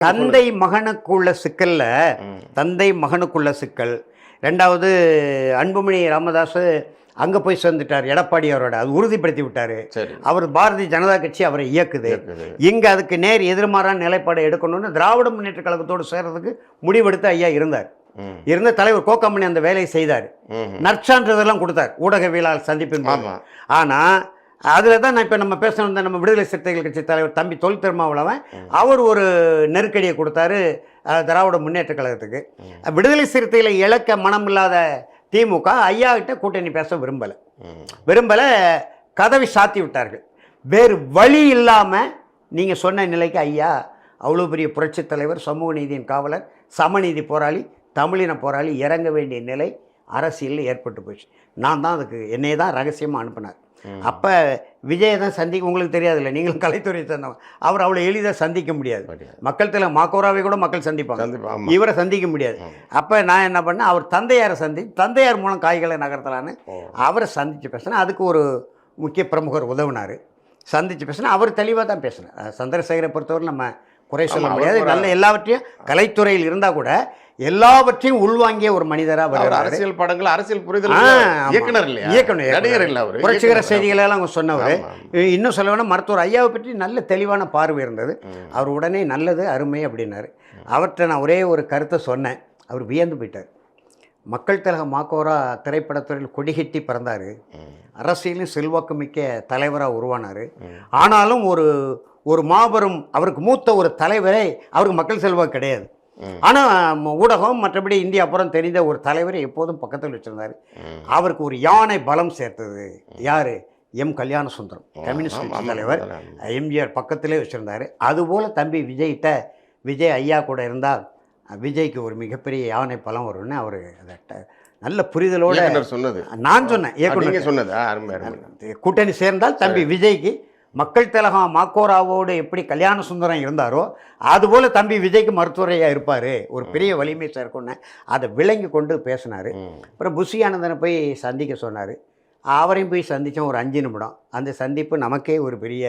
தந்தை மகனுக்குள்ள சிக்கல்ல தந்தை மகனுக்குள்ள சிக்கல். ரெண்டாவது அன்புமணி ராமதாஸ் அங்கே போய் சேர்ந்துட்டார் எடப்பாடி அவரோட, அது உறுதிப்படுத்தி விட்டார். அவர் பாரதிய ஜனதா கட்சி அவரை இயக்குது. இங்கே அதுக்கு நேர் எதிர்மாறான நிலைப்பாடு எடுக்கணும்னு திராவிட முன்னேற்ற கழகத்தோடு சேர்றதுக்கு முடிவெடுத்து ஐயா இருந்தார். இருந்த தலைவர் கோக்கமணி அந்த வேலையை செய்தார். நற்சான்றிதழெல்லாம் கொடுத்தார் ஊடகவியலாளர் சந்திப்பின். ஆனால் அதில் தான் நான் இப்போ நம்ம பேச வந்த நம்ம விடுதலை சிறுத்தைகள் கட்சி தலைவர் தம்பி தொல் திருமாவளவன் அவர் ஒரு நெருக்கடியை கொடுத்தாரு திராவிட முன்னேற்ற கழகத்துக்கு. விடுதலை சிறுத்தைகளை இழக்க மனம் இல்லாத திமுக ஐயா கிட்ட கூட்டணி பேச விரும்பலை, கதவை சாத்தி விட்டார்கள். வேறு வழி இல்லாமல் நீங்கள் சொன்ன நிலைக்கு ஐயா அவ்வளோ பெரிய புரட்சித் தலைவர், சமூக நீதியின் காவலர், சமநீதி போராளி, தமிழின போராளி இறங்க வேண்டிய நிலை அரசியலில் ஏற்பட்டு போச்சு. நான் தான் அதுக்கு என்னை தான் ரகசியமாக அனுப்பினார். அப்போ விஜயை தான் சந்திக்க உங்களுக்கு தெரியாதுல்ல, நீங்களும் கலைத்துறை சேர்ந்தவங்க, அவர் அவ்வளோ எளிதாக சந்திக்க முடியாது. மக்கள் தலைவர் மாக்கோராவை கூட மக்கள் சந்திப்பாங்க, இவரை சந்திக்க முடியாது. அப்போ நான் என்ன பண்ணேன், அவர் தந்தையாரை தந்தையார் மூலம் காய்களை நகர்த்தலான்னு அவரை சந்தித்து பேசினேன். அதுக்கு ஒரு முக்கிய பிரமுகர் உதவினார். சந்தித்து பேசினேன். அவர் தெளிவாக தான் பேசினார். சந்திரசேகரை பொறுத்தவரை நம்ம குறை சொல்ல முடியாது. நல்ல எல்லாவற்றையும் கலைத்துறையில் இருந்தால் கூட எல்லாவற்றையும் உள்வாங்கிய ஒரு மனிதராக அரசியல் படங்கள், அரசியல் புரிதல் இயக்குனர், புரட்சிகர செய்திகளை எல்லாம் சொன்னவர். இன்னும் சொல்ல வேணா மருத்துவர் ஐயாவை பற்றி நல்ல தெளிவான பார்வை இருந்தது. அவர் உடனே நல்லது அருமை அப்படின்னாரு. அவர்கிட்ட நான் ஒரே ஒரு கருத்தை சொன்னேன். அவர் வியந்து போயிட்டார். மக்கள் திலக மாக்கோரா திரைப்படத்துறையில் கொடிகட்டி பிறந்தார், அரசியலும் செல்வாக்கு மிக்க தலைவராக உருவானார். ஆனாலும் ஒரு மாபெரும் அவருக்கு மூத்த ஒரு தலைவரை அவருக்கு மக்கள் செல்வாக்கு கிடையாது. ஆனால் ஊடகம் மற்றபடி இந்தியா அப்புறம் தெரிந்த ஒரு தலைவரை எப்போதும் பக்கத்தில் வச்சுருந்தார். அவருக்கு ஒரு யானை பலம் சேர்த்தது யார்? எம் கல்யாண சுந்தரம், கம்யூனிஸ்ட் கட்சி தலைவர். எம்ஜிஆர் பக்கத்திலே வச்சுருந்தார். அதுபோல் தம்பி விஜய்கிட்ட விஜய் ஐயா கூட இருந்தால் விஜய்க்கு ஒரு மிகப்பெரிய யானை பலம் வரும்னு அவர் நல்ல புரிதலோடு சொன்னது. நான் சொன்னேன், கூட்டணி சேர்ந்தால் தம்பி விஜய்க்கு மக்கள் திலகம் மாக்கோராவோடு எப்படி கல்யாண சுந்தரம் இருந்தாரோ அதுபோல் தம்பி விஜய்க்கு மருத்துவரையாக இருப்பார், ஒரு பெரிய வலிமை சேர்க்கணுன்னு அதை விளங்கி கொண்டு பேசினார். அப்புறம் புஷி ஆனந்தனை போய் சந்திக்க சொன்னார். அவரையும் போய் சந்தித்தோம் ஒரு 5 நிமிடம். அந்த சந்திப்பு நமக்கே ஒரு பெரிய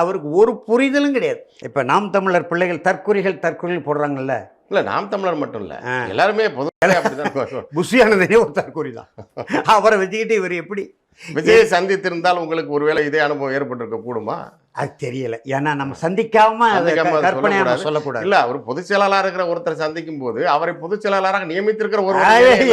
அவருக்கு ஒரு புரிதலும் கிடையாது. இப்போ நாம் தமிழர் பிள்ளைகள் தற்கொலைகள் போடுறாங்கல்ல, இல்லை நாம் தமிழர் மட்டும் இல்லை, எல்லாருமே பொதுவாக புஷி ஆனந்தனே ஒரு தற்கொலை தான். அவரை வச்சுக்கிட்டு இவர் எப்படி விஜயை சந்தித்திருந்தால் உங்களுக்கு ஒருவேளை இதே அனுபவம் ஏற்பட்டிருக்க கூடுமா? அது தெரியல. ஏன்னா நம்ம சந்திக்காம சொல்லக்கூடாது. இல்ல, அவர் பொதுச் செயலாளராக இருக்கிற ஒருத்தர் சந்திக்கும் போது அவரை பொதுச் செயலாளராக நியமித்திருக்கிற ஒரு